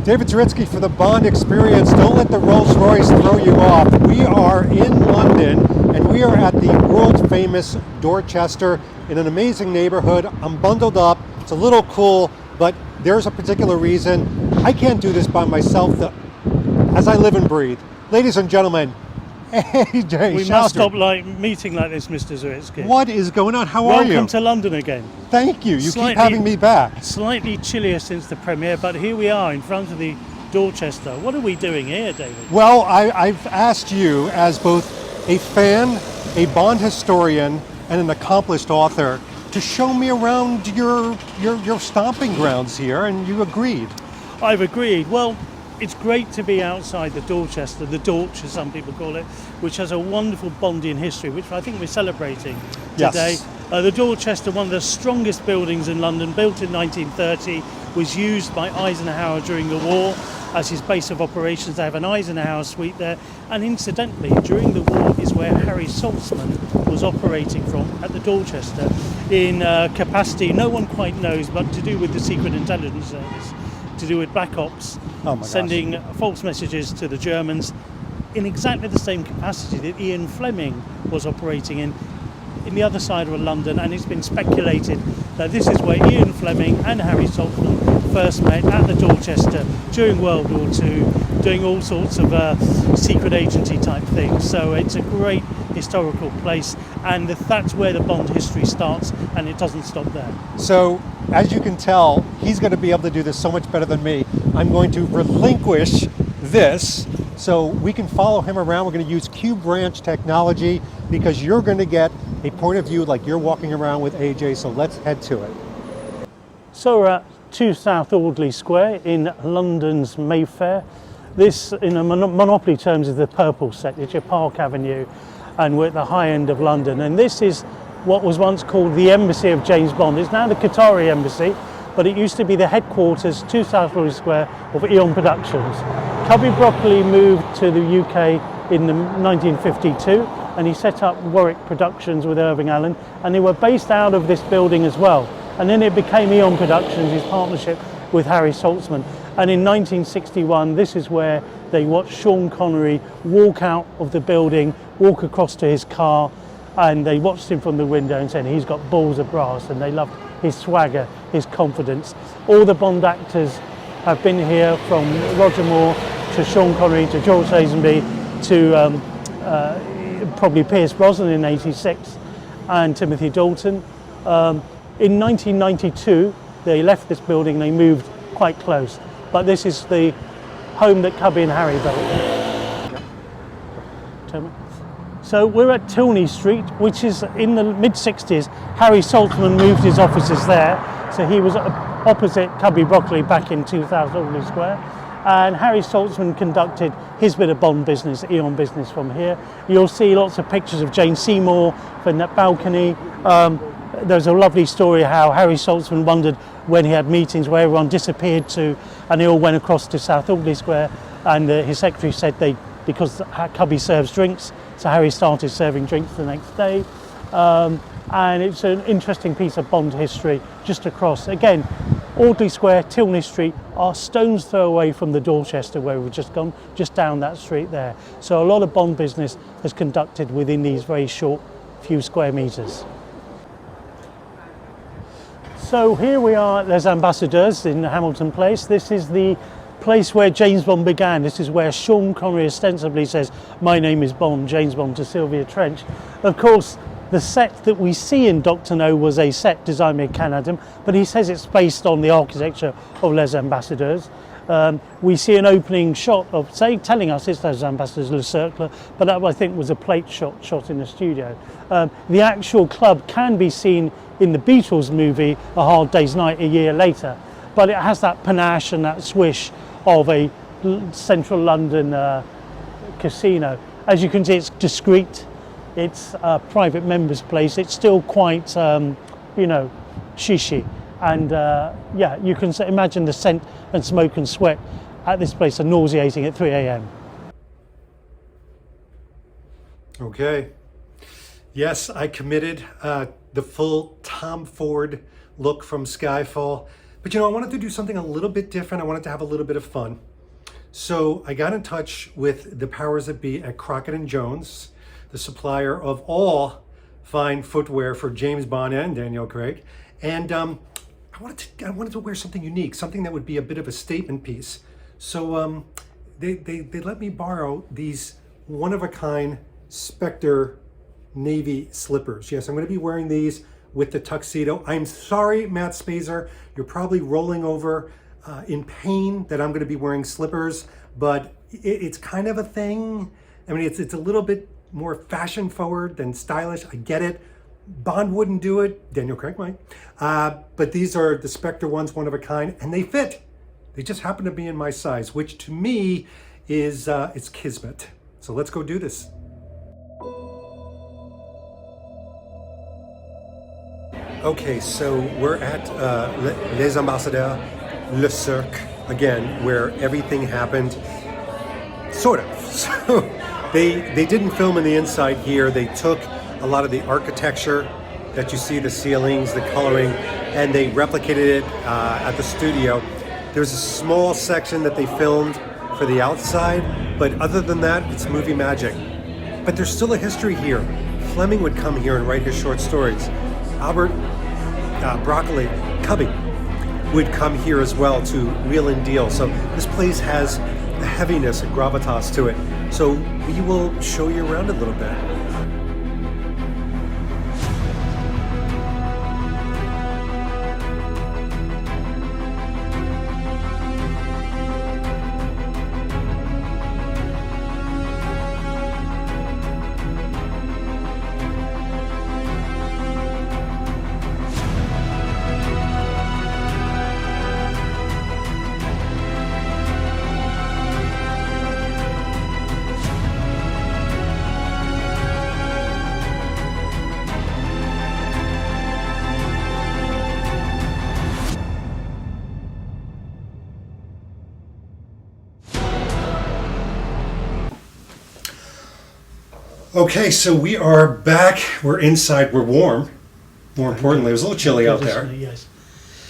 David Zaritsky for the Bond Experience. Don't let the Rolls Royce throw you off. We are in London and we are at the world famous Dorchester in an amazing neighborhood. I'm bundled up. It's a little cool, but there's a particular reason. I can't do this by myself as I live and breathe. Ladies and gentlemen, Ajay We must stop meeting like this, Mr. Zaritsky. What is going on? How are you? Welcome to London again. Thank you. You keep having me back. Slightly chillier since the premiere, but here we are in front of the Dorchester. What are we doing here, David? Well, I've asked you, as both a fan, a Bond historian, and an accomplished author, to show me around your stomping grounds here, and you agreed. I've agreed. Well, it's great to be outside the Dorchester, the Dorch as some people call it, which has a wonderful Bondian history, which I think we're celebrating today. Yes. The Dorchester, one of the strongest buildings in London, built in 1930, was used by Eisenhower during the war as his base of operations. They have an Eisenhower suite there, and incidentally, during the war is where Harry Saltzman was operating from at the Dorchester in capacity, no one quite knows, but to do with the Secret Intelligence Service, to do with Black Ops, sending false messages to the Germans in exactly the same capacity that Ian Fleming was operating in the other side of London, and it's been speculated that this is where Ian Fleming and Harry Saltzman first met at the Dorchester during World War II, doing all sorts of secret agency type things. So it's a great historical place, and that's where the Bond history starts, and it doesn't stop there. So, as you can tell, he's going to be able to do this so much better than me. I'm going to relinquish this so we can follow him around. We're going to use Q branch technology because you're going to get a point of view like you're walking around with AJ, so let's head to it. So we're at 2 South Audley Square in London's Mayfair. This, in a Monopoly terms, is the purple set. It's your Park Avenue, and we're at the high end of London. And this is what was once called the Embassy of James Bond. It's now the Qatari Embassy, but it used to be the headquarters, 2 South Audley Square, of Eon Productions. Cubby Broccoli moved to the UK in 1952, and he set up Warwick Productions with Irving Allen, and they were based out of this building as well. And then it became Eon Productions, his partnership with Harry Saltzman. And in 1961, this is where they watched Sean Connery walk out of the building, walk across to his car, and they watched him from the window and said he's got balls of brass, and they loved his swagger, his confidence. All the Bond actors have been here, from Roger Moore to Sean Connery to George Lazenby to probably Pierce Brosnan in '86 and Timothy Dalton. In 1992, they left this building, they moved quite close. But this is the home that Cubby and Harry built. So we're at Tilney Street, which is in the mid-60s. Harry Saltzman moved his offices there. So he was opposite Cubby Broccoli back in 2000 Audley Square. And Harry Saltzman conducted his bit of Bond business, Eon business, from here. You'll see lots of pictures of Jane Seymour from that balcony. There's a lovely story how Harry Saltzman wondered when he had meetings where everyone disappeared to, and they all went across to South Audley Square, and his secretary said because Cubby serves drinks, so Harry started serving drinks the next day. And it's an interesting piece of Bond history just across. Again, Audley Square, Tilney Street are stone's throw away from the Dorchester where we've just gone, just down that street there. So a lot of Bond business is conducted within these very short few square meters. So here we are at Les Ambassadeurs in Hamilton Place. This is the place where James Bond began. This is where Sean Connery ostensibly says, "My name is Bond," James Bond to Sylvia Trench. Of course, the set that we see in Dr. No was a set designed by Ken Adam, but he says it's based on the architecture of Les Ambassadeurs. We see an opening shot of, telling us it's Les Ambassadeurs Le Cercle, but that I think was a plate shot in the studio. The actual club can be seen in the Beatles movie A Hard Day's Night a year later, but it has that panache and that swish of a central London casino. As you can see, it's discreet. It's a private member's place. It's still quite, shishy. And yeah, you can imagine the scent and smoke and sweat at this place are nauseating at 3 a.m. Okay. Yes, I committed the full Tom Ford look from Skyfall. But you know, I wanted to do something a little bit different. I wanted to have a little bit of fun. So I got in touch with the powers that be at Crockett and Jones, the supplier of all fine footwear for James Bond and Daniel Craig. And I wanted to wear something unique, something that would be a bit of a statement piece. So they let me borrow these one-of-a-kind Spectre navy slippers. Yes, I'm going to be wearing these with the tuxedo. I'm sorry, Matt Spazer, you're probably rolling over in pain that I'm going to be wearing slippers, but it's kind of a thing. I mean, it's a little bit more fashion forward than stylish. I get it. Bond wouldn't do it. Daniel Craig might. But these are the Spectre ones, one of a kind, and they fit. They just happen to be in my size, which to me is it's kismet. So let's go do this. Okay, so we're at Les Ambassadeurs, Le Cirque, again, where everything happened, sort of. So they didn't film in the inside here. They took a lot of the architecture that you see, the ceilings, the coloring, and they replicated it at the studio. There's a small section that they filmed for the outside, but other than that, it's movie magic. But there's still a history here. Fleming would come here and write his short stories. Albert Broccoli, Cubby, would come here as well to wheel and deal. So this place has a heaviness, a gravitas to it. So we will show you around a little bit. Okay, so we are back. We're inside. We're warm. More importantly, it was a little chilly out there. Yes.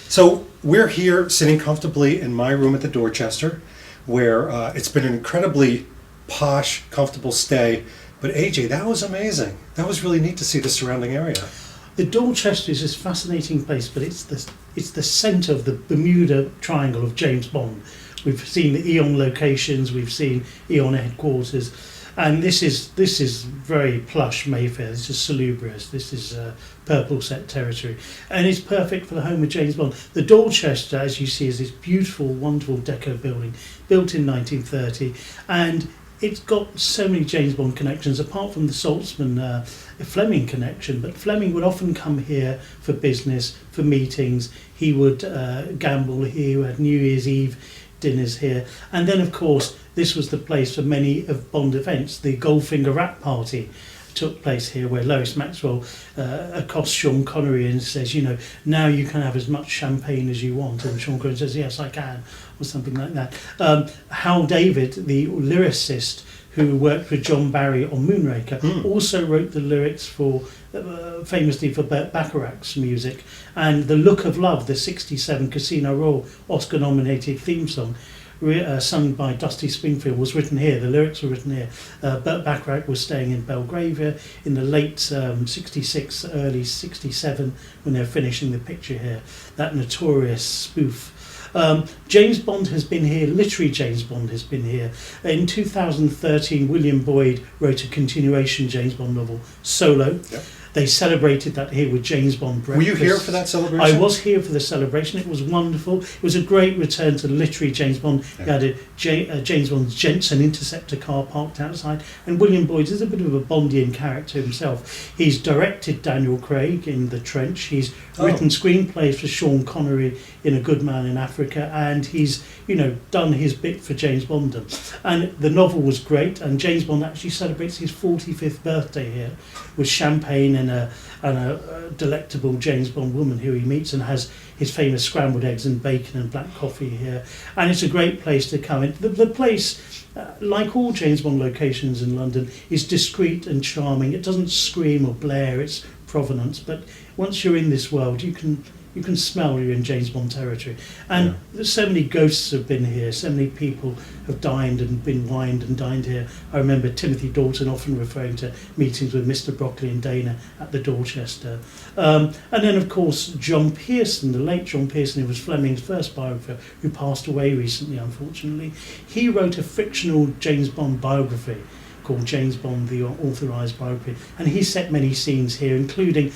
So we're here sitting comfortably in my room at the Dorchester, where it's been an incredibly posh, comfortable stay. But AJ, that was amazing. That was really neat to see the surrounding area. The Dorchester is this fascinating place, but it's the centre of the Bermuda Triangle of James Bond. We've seen the Eon locations, we've seen Eon headquarters. And this is very plush Mayfair. This is salubrious. This is purple set territory, and it's perfect for the home of James Bond. The Dorchester, as you see, is this beautiful, wonderful deco building built in 1930, and it's got so many James Bond connections. Apart from the Saltzman Fleming connection, but Fleming would often come here for business, for meetings. He would gamble here. We had New Year's Eve dinners here, and then of course this was the place for many of Bond events. The Goldfinger Rap Party took place here, where Lois Maxwell accosts Sean Connery and says, you know, now you can have as much champagne as you want, and Sean Connery says, yes, I can, or something like that. Hal David, the lyricist who worked with John Barry on Moonraker, also wrote the lyrics for famously for Burt Bacharach's music, and The Look of Love, the 1967 Casino Royale Oscar-nominated theme song, sung by Dusty Springfield, was written here. The lyrics were written here. Burt Bacharach was staying in Belgravia in the late 66, early 67, when they were finishing the picture here. That notorious spoof. James Bond has been here, literary James Bond has been here. In 2013, William Boyd wrote a continuation James Bond novel, Solo. Yep. They celebrated that here with James Bond breakfast. Were you here for that celebration? I was here for the celebration. It was wonderful. It was a great return to literary James Bond. Yeah. You had a James Bond's Jensen Interceptor car parked outside. And William Boyd is a bit of a Bondian character himself. He's directed Daniel Craig in The Trench. He's written screenplays for Sean Connery in A Good Man in Africa. And he's, you know, done his bit for James Bond. And the novel was great. And James Bond actually celebrates his 45th birthday here with champagne and a delectable James Bond woman who he meets, and has his famous scrambled eggs and bacon and black coffee here. And it's a great place to come. The place, like all James Bond locations in London, is discreet and charming. It doesn't scream or blare its provenance, but once you're in this world, you can you can smell you're in James Bond territory. And there's so many ghosts have been here, so many people have dined and been wined and dined here. I remember Timothy Dalton often referring to meetings with Mr. Broccoli and Dana at the Dorchester. And then, of course, John Pearson, the late John Pearson, who was Fleming's first biographer, who passed away recently, unfortunately. He wrote a fictional James Bond biography called James Bond, the Authorised Biography. And he set many scenes here, including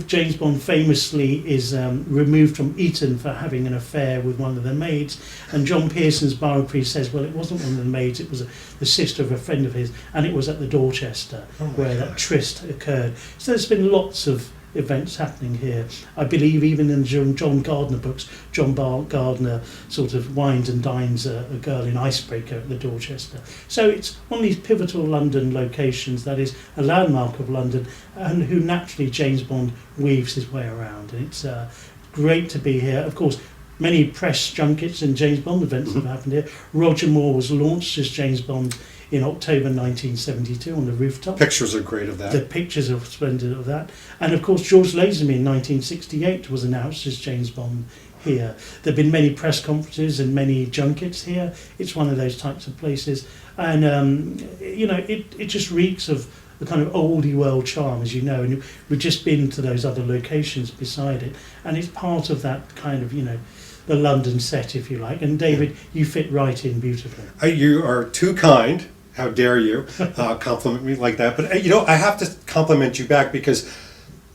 James Bond famously is removed from Eton for having an affair with one of the maids. And John Pearson's biography says, well, it wasn't one of the maids, it was the sister of a friend of his, and it was at the Dorchester where that tryst occurred. So there's been lots of events happening here. I believe even in the John Gardner books, John Gardner sort of wines and dines a girl in Icebreaker at the Dorchester. So it's one of these pivotal London locations that is a landmark of London, and who naturally James Bond weaves his way around. And it's great to be here. Of course, many press junkets and James Bond events have happened here. Roger Moore was launched as James Bond in October 1972 on the rooftop. Pictures are great of that. The pictures are splendid of that. And of course, George Lazenby in 1968 was announced as James Bond here. There have been many press conferences and many junkets here. It's one of those types of places. And, it just reeks of the kind of oldie world charm, as you know. And we've just been to those other locations beside it. And it's part of that kind of, the London set, if you like. And David, you fit right in beautifully. You are too kind. How dare you compliment me like that? But I have to compliment you back, because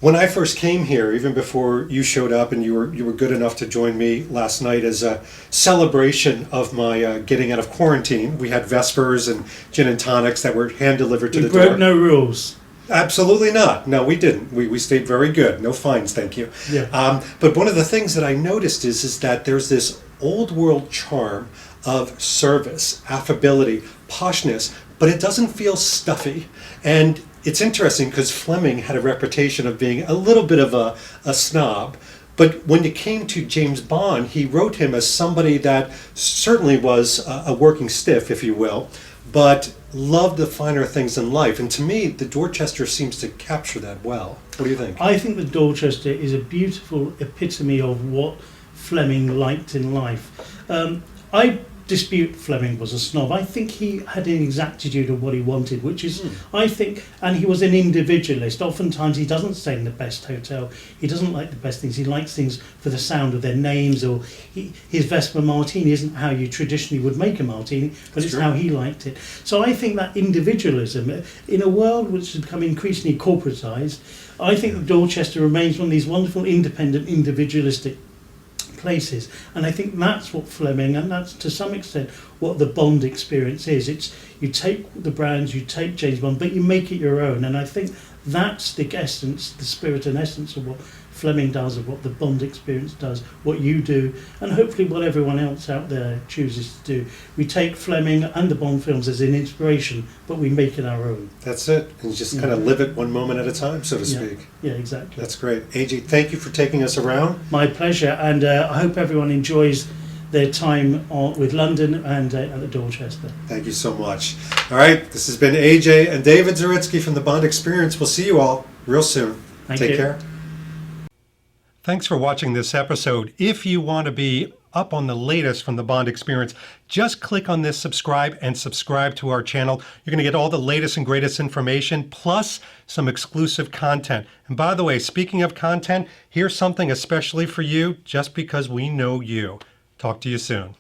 when I first came here, even before you showed up, and you were good enough to join me last night as a celebration of my getting out of quarantine, we had Vespers and gin and tonics that were hand delivered to the door. You broke no rules. Absolutely not. No, we didn't. We stayed very good. No fines, thank you. Yeah. But one of the things that I noticed is that there's this old world charm of service, affability, poshness, but it doesn't feel stuffy. And it's interesting because Fleming had a reputation of being a little bit of a snob. But when it came to James Bond, he wrote him as somebody that certainly was a working stiff, if you will, but loved the finer things in life. And to me, the Dorchester seems to capture that well. What do you think? I think the Dorchester is a beautiful epitome of what Fleming liked in life. I dispute Fleming was a snob. I think he had an exactitude of what he wanted, which is, I think, and he was an individualist. Oftentimes he doesn't stay in the best hotel. He doesn't like the best things. He likes things for the sound of their names, or his Vesper Martini isn't how you traditionally would make a martini, but it's how he liked it. So I think that individualism, in a world which has become increasingly corporatized, I think the Dorchester remains one of these wonderful, independent, individualistic places, and I think that's what Fleming, and that's to some extent what the Bond experience is. It's you take the brands, you take James Bond, but you make it your own, and I think that's the essence, the spirit and essence of what Fleming does, of what the Bond experience does, what you do, and hopefully what everyone else out there chooses to do. We take Fleming and the Bond films as an inspiration, but we make it our own. That's it, and just kind of live it one moment at a time, so to speak. Yeah, exactly. That's great. AJ, thank you for taking us around. My pleasure, and I hope everyone enjoys their time with London and at the Dorchester. Thank you so much. All right, this has been AJ and David Zaritsky from the Bond Experience. We'll see you all real soon. Take care. Thanks for watching this episode. If you want to be up on the latest from the Bond Experience, just click on this subscribe and subscribe to our channel. You're going to get all the latest and greatest information, plus some exclusive content. And by the way, speaking of content, here's something especially for you, just because we know you. Talk to you soon.